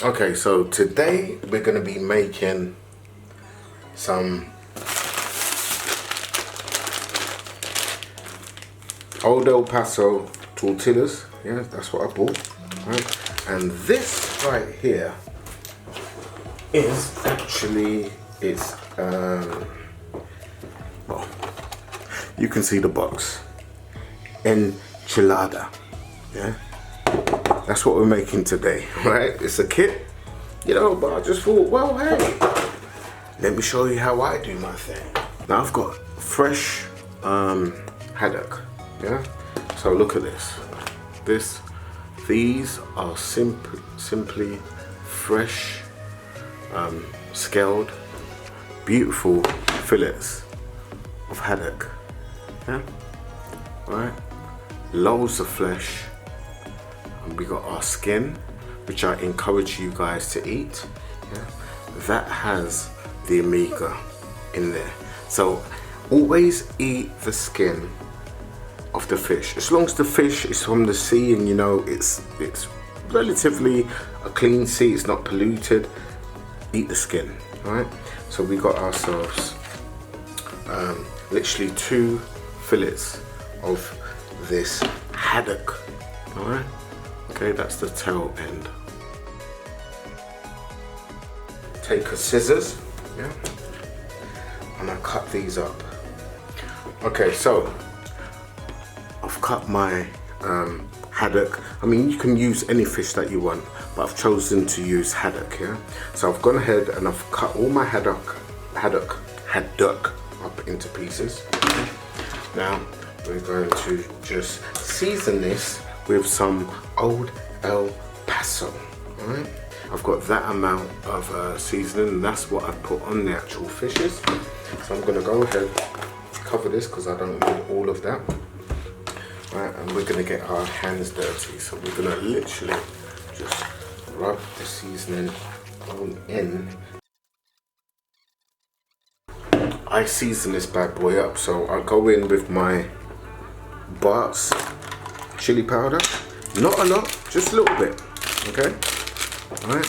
Okay, so today we're going to be making some Old El Paso tortillas. Yeah, that's what I bought. Right? And this right here is actually, well, you can see the box. Enchilada. Yeah, that's what we're making today, right? It's a kit, you know, but I just thought, well, hey, let me show you how I do my thing. Now I've got fresh haddock, yeah? So look at this. These are simply fresh, scaled, beautiful fillets of haddock, yeah? Right? Loads of flesh. And we got our skin, which I encourage you guys to eat. Yeah? That has the omega in there. So always eat the skin of the fish. As long as the fish is from the sea and you know it's relatively a clean sea, it's not polluted, eat the skin, right? So we got ourselves literally 2 fillets of this haddock, all right? Okay, that's the tail end. Take a scissors, yeah, and I cut these up. Okay, so I've cut my haddock. I mean, you can use any fish that you want, but I've chosen to use haddock, yeah? So I've gone ahead and I've cut all my haddock up into pieces. Now, we're going to just season this with some Old El Paso, alright? I've got that amount of seasoning, and that's what I've put on the actual fishes. So I'm gonna go ahead, cover this because I don't need all of that. Right, and we're gonna get our hands dirty. So we're gonna literally just rub the seasoning on in. I season this bad boy up, so I go in with my Bart's chili powder. Not a lot, just a little bit, okay? Alright,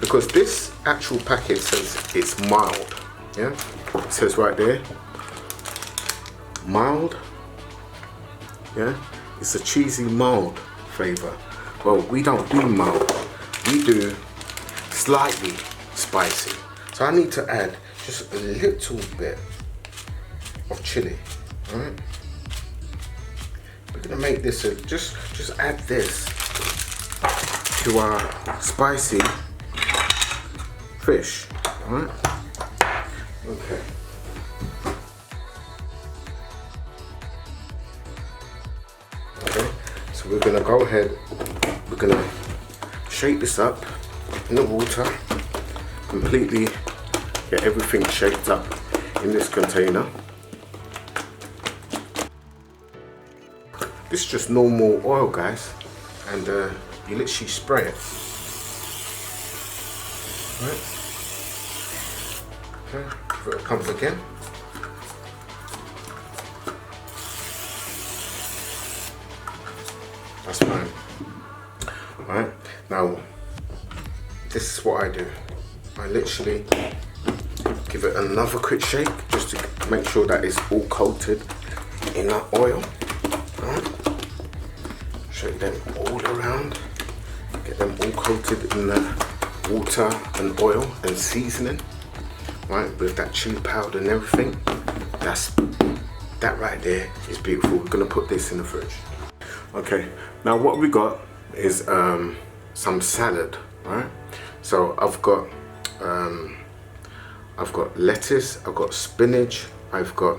because this actual packet says it's mild, yeah? It says right there, mild, yeah? It's a cheesy mild flavor. Well, we don't do mild, we do slightly spicy. So I need to add just a little bit of chili, alright? We're gonna make this just add this to our spicy fish, alright? Okay. Okay, so we're gonna go ahead, we're gonna shake this up in the water, completely get everything shaped up in this container. This is just normal oil, guys, and you literally spray it. Right? Okay, here it comes again. That's fine. Alright, now this is what I do. I literally give it another quick shake just to make sure that it's all coated in that oil. Alright. Shake them all around, get them all coated in the water and oil and seasoning, right, with that chili powder and everything. That right there is beautiful. We're gonna put this in the fridge. Okay, now what we got is some salad, right? So I've got lettuce, I've got spinach, I've got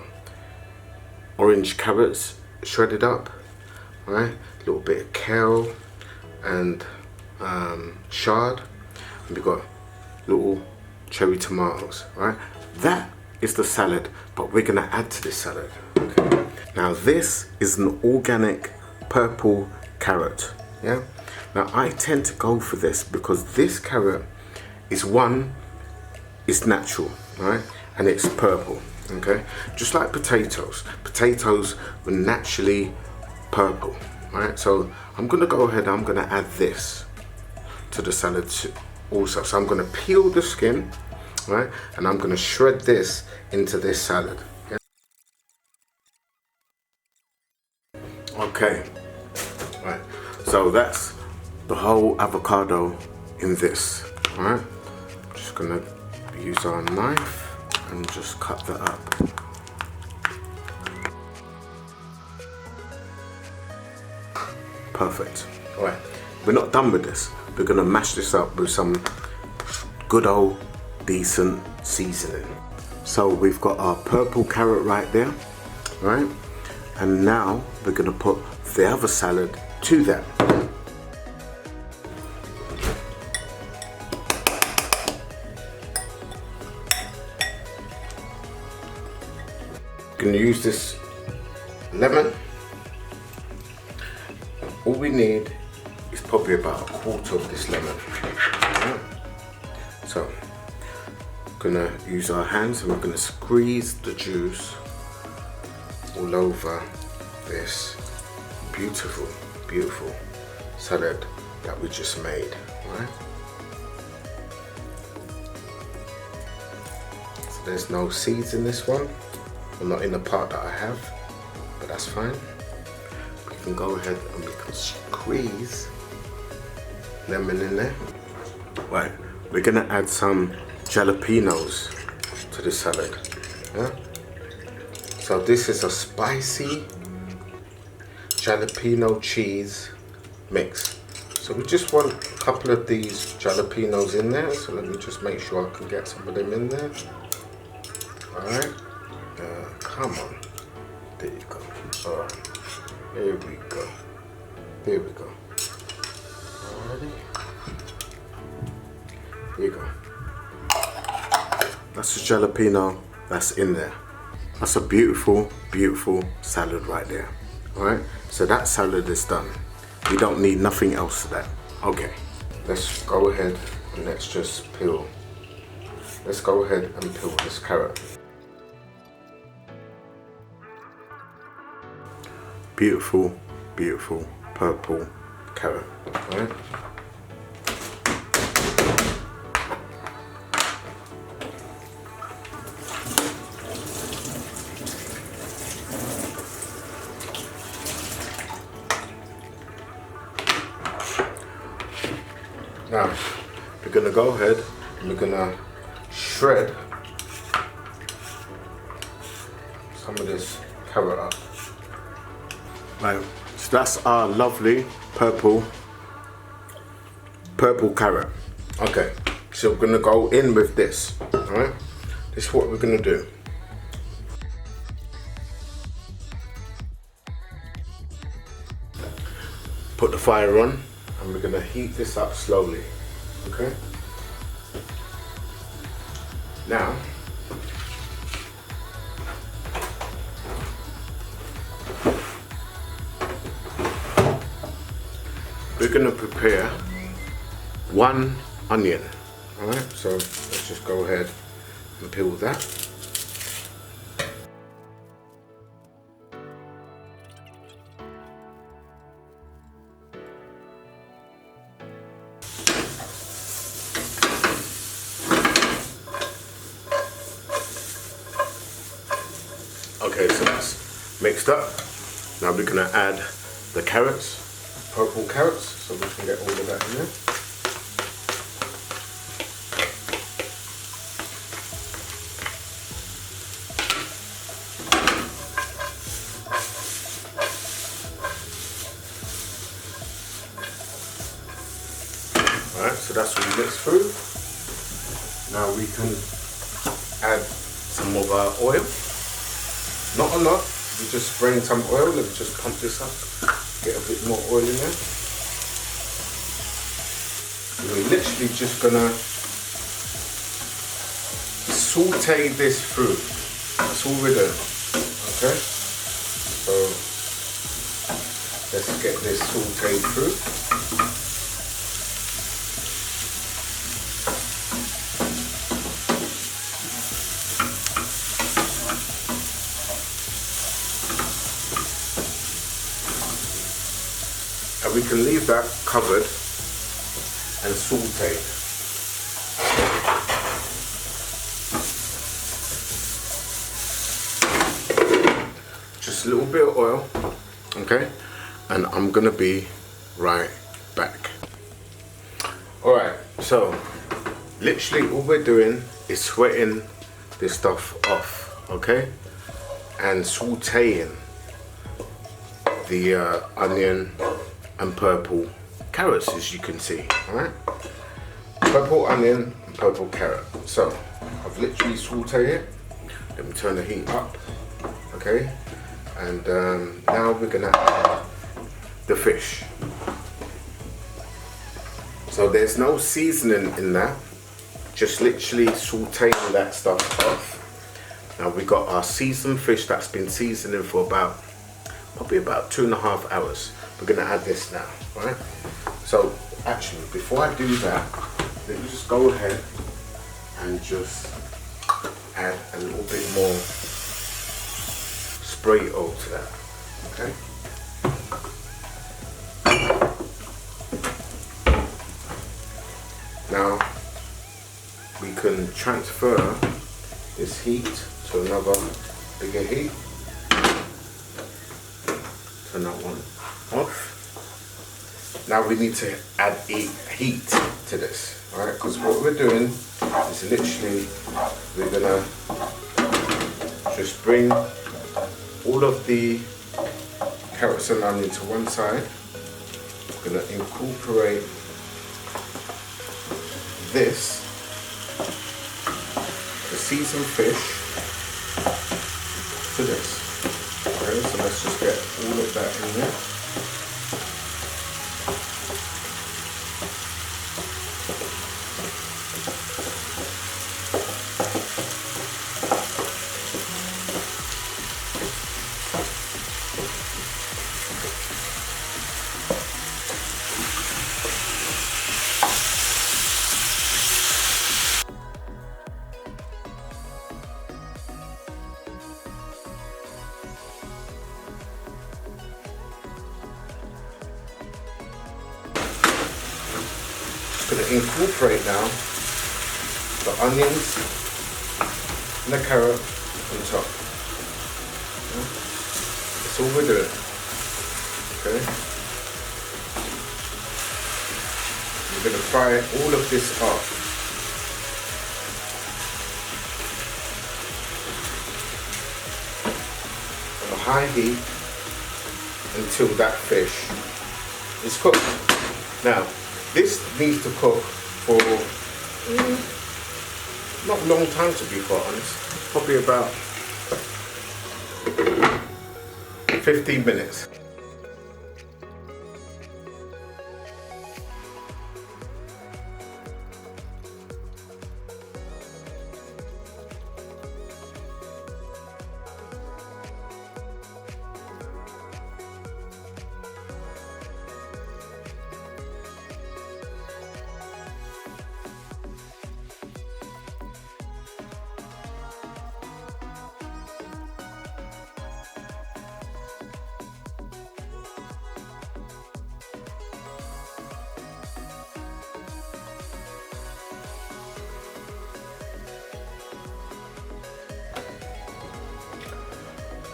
orange carrots shredded up, right? A little bit of kale and chard, and we've got little cherry tomatoes, right? That is the salad, but we're gonna add to this salad. Okay. Now this is an organic purple carrot, yeah? Now I tend to go for this because this carrot is it's natural, right? And it's purple, okay? Just like potatoes. Potatoes were naturally purple, right? So I'm gonna go ahead, I'm gonna add this to the salad also. So I'm going to peel the skin, right, and I'm going to shred this into this salad. Yeah? Okay, right, so that's the whole avocado in this. All right, I'm just going to use our knife and just cut that up. Perfect. All right, we're not done with this. We're going to mash this up with some good old decent seasoning. So we've got our purple carrot right there, right? And now we're going to put the other salad to that. Going to use this lemon. All we need is probably about a quarter of this lemon. Right. So, gonna use our hands and we're gonna squeeze the juice all over this beautiful, beautiful salad that we just made. Right. So there's no seeds in this one. Well, not in the part that I have, but that's fine. We can go ahead and we can squeeze lemon in there. Right, we're gonna add some jalapenos to the salad. Yeah? So this is a spicy jalapeno cheese mix. So we just want a couple of these jalapenos in there. So let me just make sure I can get some of them in there. All right. Come on, there you go. All right, there we go. There we go. Alrighty. Here you go. That's the jalapeno that's in there. That's a beautiful, beautiful salad right there. All right. So that salad is done. We don't need nothing else to that. Okay. Let's go ahead and let's just peel. Let's go ahead and peel this carrot. Beautiful, beautiful purple carrot, right? Now, we're gonna go ahead and we're gonna shred some of this carrot up. Right, so that's our lovely purple carrot. Okay, so we're gonna go in with this. All right, this is what we're gonna do. Put the fire on, and we're gonna heat this up slowly. Okay. Now, we're going to prepare 1 onion. Alright, so let's just go ahead and peel that. Okay, so that's mixed up. Now we're going to add the carrots. Purple carrots, so we can get all of that in there. Alright, so that's all mixed through. Now we can add some of our oil. Not a lot, we just spraying some oil. Let me just pump this up. Get a bit more oil in there. And we're literally just gonna saute this through. That's all we're doing. Okay? So let's get this sauteed through. And we can leave that covered and sauteed. Just a little bit of oil, okay? And I'm gonna be right back. All right, so literally all we're doing is sweating this stuff off, okay? And sauteing the onion and purple carrots, as you can see, all right? Purple onion and purple carrot. So I've literally sauteed it. Let me turn the heat up, okay? And now we're gonna add the fish. So there's no seasoning in that, just literally sauteing that stuff off. Now we got our seasoned fish that's been seasoning for probably about 2.5 hours. We're gonna add this now, right? So actually, before I do that, let me just go ahead and just add a little bit more spray oil to that, okay? Now we can transfer this heat to another bigger heat. Turn that one off. Now we need to add heat to this, alright? Because what we're doing is literally we're gonna just bring all of the carrots and onion to one side. We're gonna incorporate this, the seasoned fish, to this. Okay, so let's just get all of that in there. Going to incorporate now the onions and the carrot on top. That's all we're doing. Okay. We're going to fry all of this up. On a high heat until that fish is cooked. Now, this needs to cook for not a long time, to be quite honest. Probably about 15 minutes.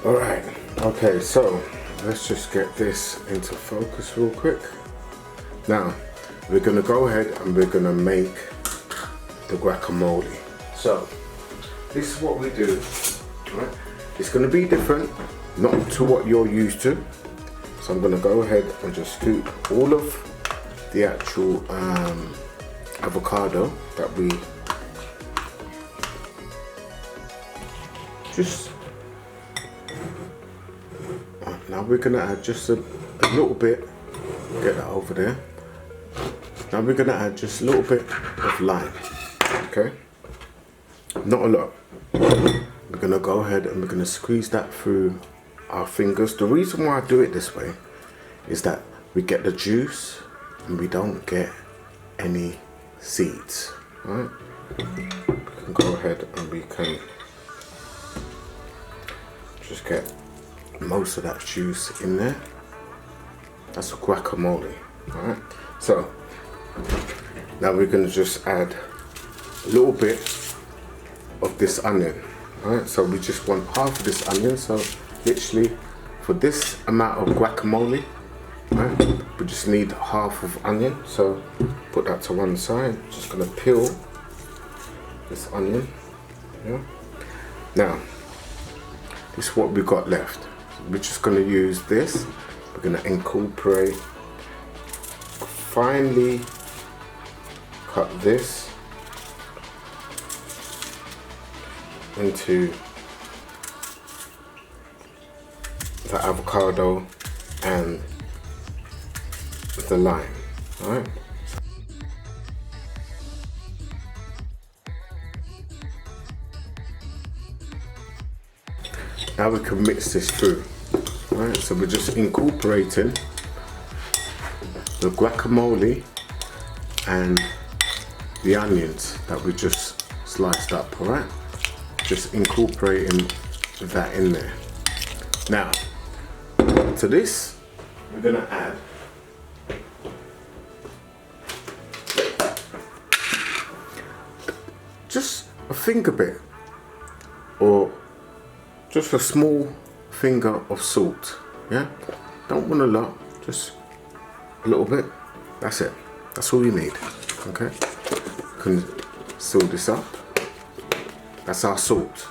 Alright, okay, so let's just get this into focus real quick. Now, we're going to go ahead and we're going to make the guacamole. So, this is what we do, right? It's going to be different, not to what you're used to. So I'm going to go ahead and just scoop all of the actual avocado that we just... Now we're going to add just a little bit, get that over there. Now we're going to add just a little bit of lime, okay? Not a lot. We're going to go ahead and we're going to squeeze that through our fingers. The reason why I do it this way is that we get the juice and we don't get any seeds, right? We can go ahead and we can just get most of that juice in there. That's guacamole, alright? So now we're going to just add a little bit of this onion. Alright, so we just want half of this onion, so literally for this amount of guacamole, right, we just need half of onion, so put that to one side. Just gonna peel this onion. Yeah. Now, this is what we got left. We're just gonna use this. We're gonna incorporate, finely cut this into the avocado and the lime. All right. Now we can mix this through. All right, so we're just incorporating the guacamole and the onions that we just sliced up. All right, just incorporating that in there. Now, to this, we're gonna add just a finger bit, or just a small finger of salt. Yeah, don't want a lot, just a little bit. That's it. That's all you need. Okay, you can seal this up. That's our salt.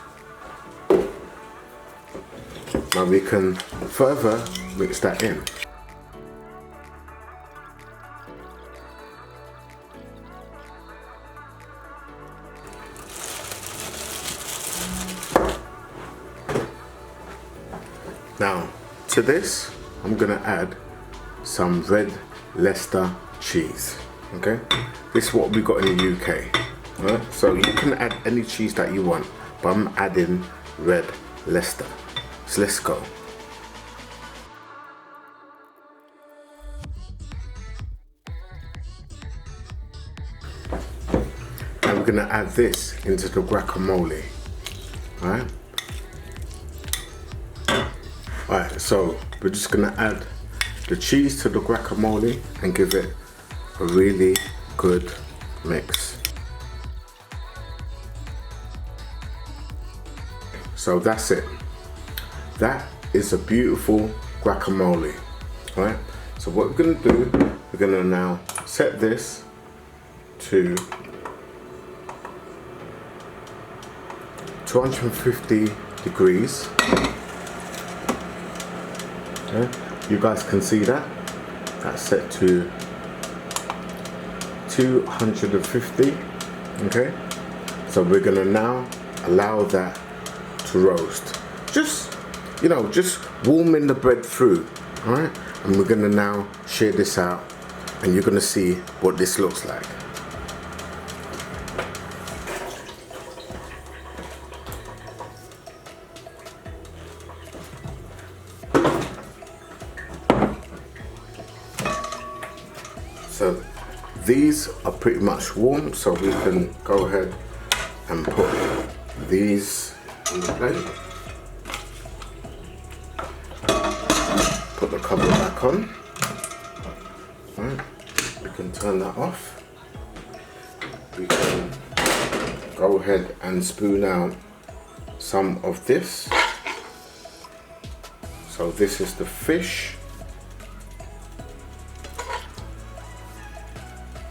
Now we can further mix that in. Now, to this, I'm gonna add some red Leicester cheese. Okay, this is what we got in the UK. Right? So you can add any cheese that you want, but I'm adding red Leicester. So let's go. And we're gonna add this into the guacamole. Alright? Alright, so we're just gonna add the cheese to the guacamole and give it a really good mix. So that's it. That is a beautiful guacamole. Alright, so what we're gonna do, we're gonna now set this to 250 degrees. Okay, you guys can see that. That's set to 250. Okay, so we're gonna now allow that to roast. Just, you know, just warming the bread through. All right, and we're gonna now share this out, and you're gonna see what this looks like. So these are pretty much warm, so we can go ahead and put these on the plate. Put the cover back on. Right. We can turn that off. We can go ahead and spoon out some of this. So this is the fish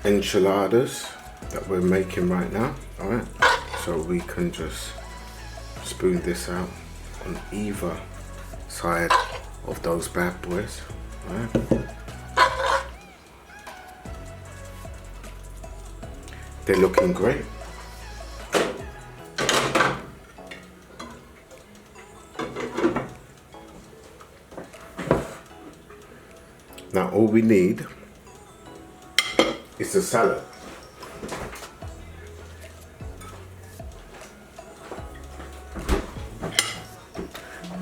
enchiladas that we're making right now. All right, so we can just spoon this out on either side of those bad boys. All right. They're looking great. Now all we need is the salad.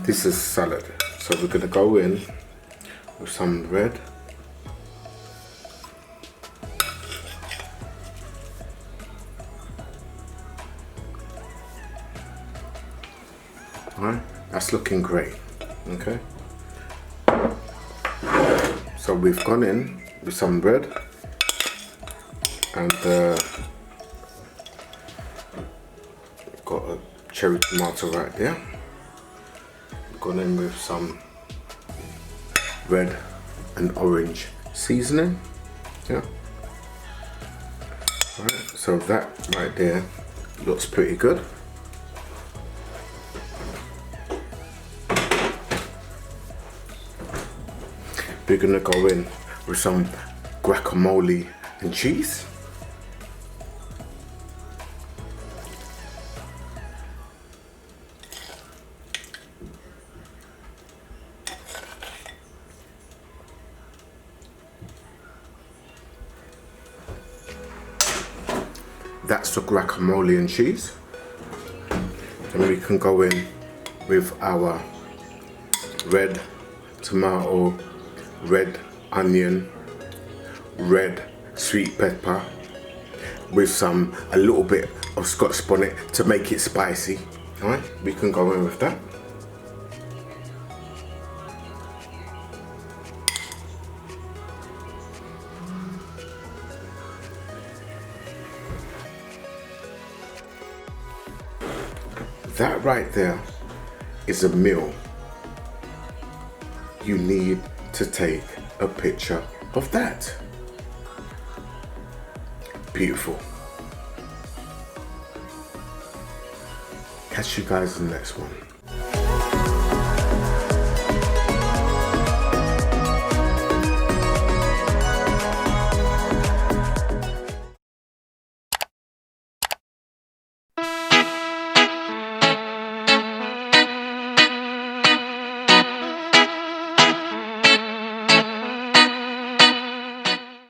This is salad. So we're gonna go in with some bread. Alright, that's looking great. Okay. So we've gone in with some bread and cherry tomato right there. Gone in with some red and orange seasoning. Yeah. Right, so that right there looks pretty good. We're gonna go in with some guacamole and cheese. That's the guacamole and cheese. Then we can go in with our red tomato, red onion, red sweet pepper with a little bit of Scotch bonnet to make it spicy. Alright, we can go in with that. That right there is a meal. You need to take a picture of that. Beautiful. Catch you guys in the next one.